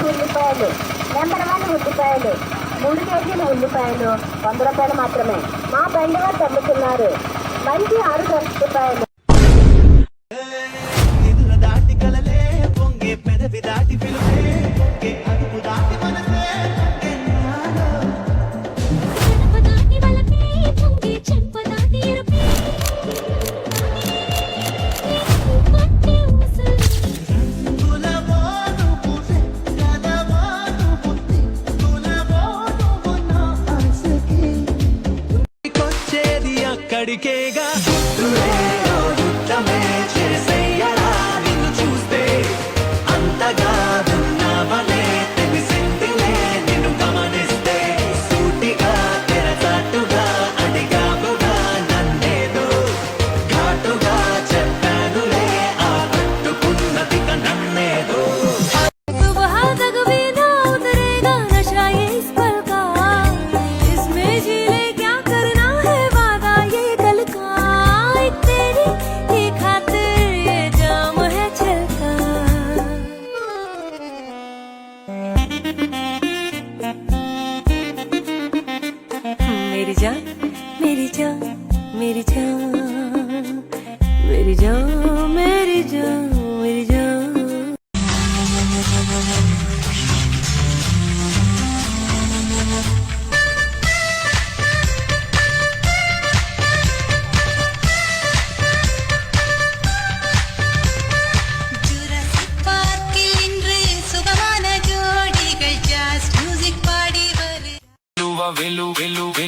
ఉల్లిపాయలు నెంబర్ 1 ఉల్లిపాయలు 3 కేజీలు ఉల్లిపాయలు 100 రూపాయలు మాత్రమే. మా బండి వారు అమ్ముతున్నారు. మంచి 6 రూపాయలు. అక్కడికేగా యుద్ధమే చేసేయరా నిన్ను చూస్తే అంతగా దున్నావలే తెలిసిందిలే నిన్ను గమనిస్తే సూటిగా తెరచాటుగా అడిగావుగా నన్నేదో ఘాటుగా చెప్పానులే ఆ పట్టుకున్నది నన్నేదో मेरी जान मेरी जान मेरी जान मेरी जान मेरी जान मेरी जान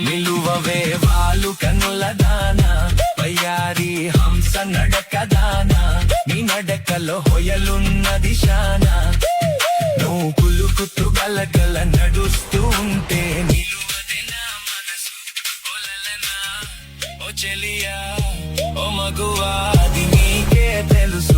విలువవే వాళ్ళు కన్నుల దానా వయ్యారి హంస నడకదానా నీ నడకలో హొయలున్నది శానా నువ్వు కులుకుతూ గలగల నడుస్తూ ఉంటే నిలువదే నా మనసు ఓలలనా ఓ చెలియా ఓ మగువా అది నీకే తెలుసు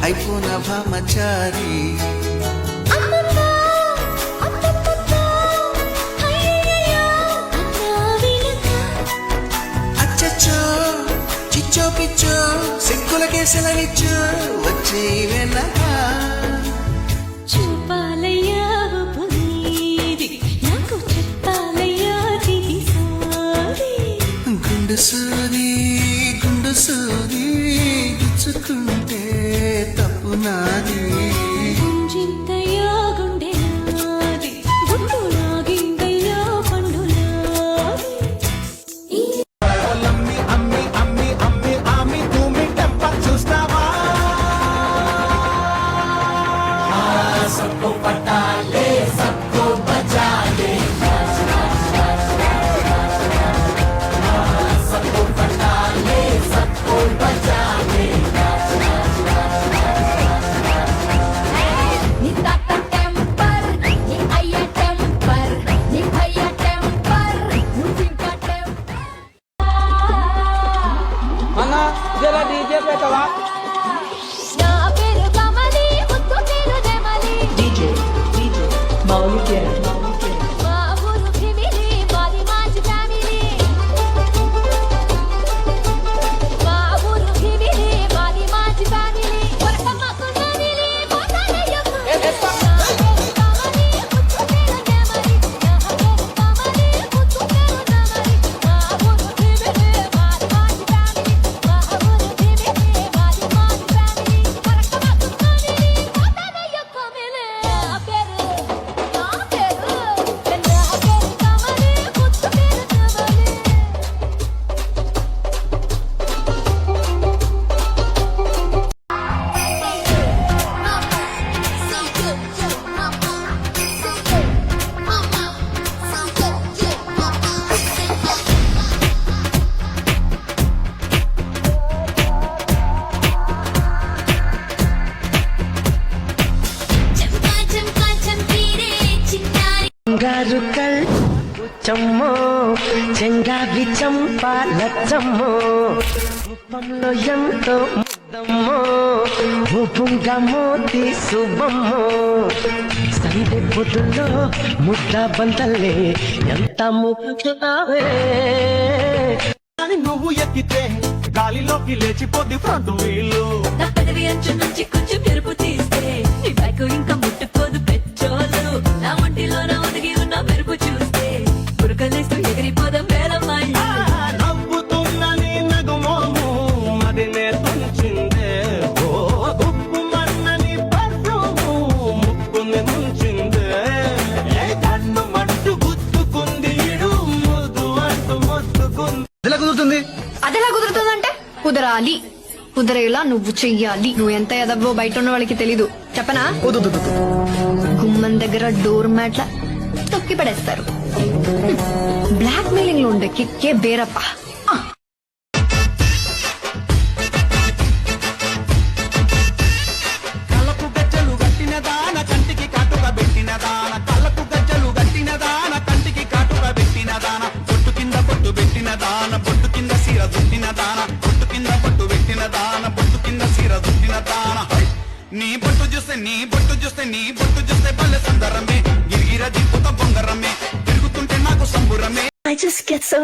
అయిపోన భామచారి సెలవిచ్చు సిక్కులకే సెలవిచ్చు వచ్చే వెనక చూపాలయ్యా పునీది నాకు చెప్పాలయ్యా తిరిసారి గుండు సూది గుచ్చుకుంటే తప్పు నాది గుంజింతయ్యా గుండె నాది గుండు లాగిందయ్యా పండు నాది सबको पटा ले सबको बचा ले सबको पटा ले सबको बचा ले నీ తాత టెంపర్ నీ అయ్య టెంపర్ నీ భయ్య టెంపర్ నువ్వు ఇంకా టెంపర్ అన్నా జరా డీజే పెట్టవా నా పేరు కమలి ముత్తు పేరు నెమలి మా ఊరు ఫిమిలి మాది మాచి ఫ్యామిలీ మా ఊరు ఫిమిలి మాది మాచి ఫ్యామిలీ కొరకమ్మకు ఫ్యామిలీ పోతానయ్యకు నా పేరు కమలి ముత్తు పేరు నెమలి నా పేరు కమలి ముత్తు పేరు నెమలి మా ఊరు ఫిమిలి మాది మాచి ఫ్యామిలీ మా ఊరు ఫిమిలి మాది మాచి ఫ్యామిలీ కొరకమ్మకు ఫ్యామిలీ పోతానయ్యకు మిలే నా పేరు కమలి ముత్తు పేరు నెమలి బంగారు చమ్మో చెంగావి చంపాలచ్చమ్మో రూపంలో ఎంతో ముద్దమ్మో రూపంగా మోతి శుభమ్మో సందె పొద్దుల్లో ముద్ద బందల్లే ఎంత ముఖ్యవే అని నువ్వు ఎక్కితే గాలిలోకి లేచిపోద్ది ఫ్రంట్ వీలు నా పదవి అంచు నుంచి కొంచెం మెరుపు తీస్తే నీ బైక్ ఇంకా ముట్టుకోదు పెట్రోలు నా ఒంటిలో నా ఒదిగి ఉన్న మెరుపు చూస్తే బురకలేస్తూ ఎగిరిపోదాం వేలమ్మాయి నవ్వుతున్న నీ నగుమోము అది నేర్పించిందే ఓ గుప్పు మన్నని పర్ఫ్యూము ముక్కుని ముంచిందే ఏ కన్ను మట్టు గుర్తుకుంది ఇడు ముద్దు అంటూ మొత్తుకుంది ఎలా కుదురుతుంది అదెలా కుదురుతుందంటే కుదరాలి కుదరేలా నువ్వు చెయ్యాలి నువ్వు ఎంత ఎదవ్వో బయట ఉన్న వాళ్ళకి తెలీదు చెప్పనా గుమ్మం దగ్గర డోర్ మ్యాట్ల తొక్కి పడేస్తారు బ్లాక్ మెయిలింగ్ లో ఉండే కిక్కే బేరప్ప కళ్ళకు గజ్జలు గట్టిన దాన కంటికి కాటుక పెట్టిన దాన కళ్ళకు గజ్జలు గట్టిన దాన కంటికి కాటుక పెట్టిన దాన బొట్టు కింద బొట్టు పెట్టిన దాన బొట్టు కింద సీర దుట్టిన దాన బొట్టు కింద బొట్టు పెట్టిన దాన బొట్టు కింద సీర దుట్టిన దాన నీ బొట్టు చూస్తే నీ బొట్టు చూస్తే నీ బొట్టు చూస్తే బల్లె సందరమే గిరిగిర దిప్పుత బొంగరమే తిరుగుతుంటే నాకు సంబురమే I just get so